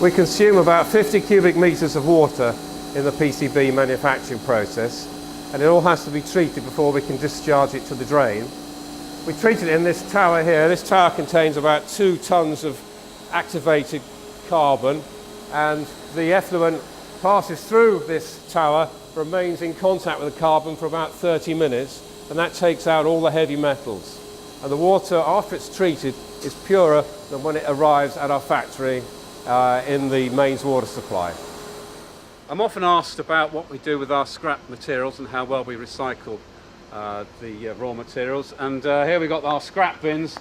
We consume about 50 cubic metres of water in the PCB manufacturing process, and it all has to be treated before we can discharge it to the drain. We treat it in this tower here. This tower contains about 2 tonnes of activated carbon, and the effluent passes through this tower, remains in contact with the carbon for about 30 minutes, and that takes out all the heavy metals. And the water, after it's treated, is purer than when it arrives at our factory in the mains water supply. I'm often asked about what we do with our scrap materials and how well we recycle the raw materials, and here we've got our scrap bins.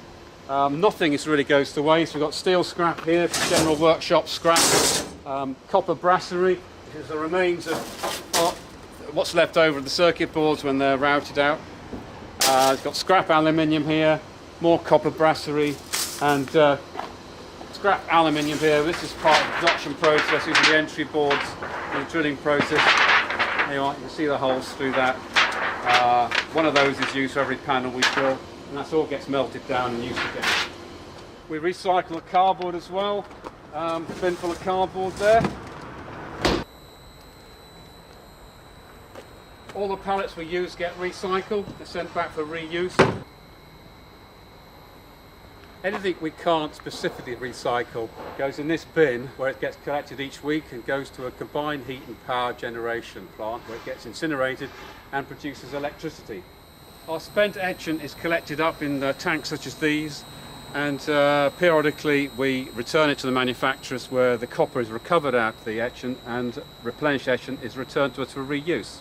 Nothing really goes to waste. We've got steel scrap here, general workshop scrap, copper brasserie, which is the remains of what's left over of the circuit boards when they're routed out. We've got scrap aluminium here, more copper brasserie, and scrap aluminium here. This is part of the production process. These are the entry boards in the drilling process. There you are, you can see the holes through that. One of those is used for every panel we drill, and that all gets melted down and used again. We recycle the cardboard as well. Bin full of cardboard there. All the pallets we use get recycled. They're sent back for reuse. Anything we can't specifically recycle goes in this bin, where it gets collected each week and goes to a combined heat and power generation plant where it gets incinerated and produces electricity. Our spent etchant is collected up in tanks such as these, and periodically we return it to the manufacturers, where the copper is recovered out of the etchant and replenished etchant is returned to us for reuse.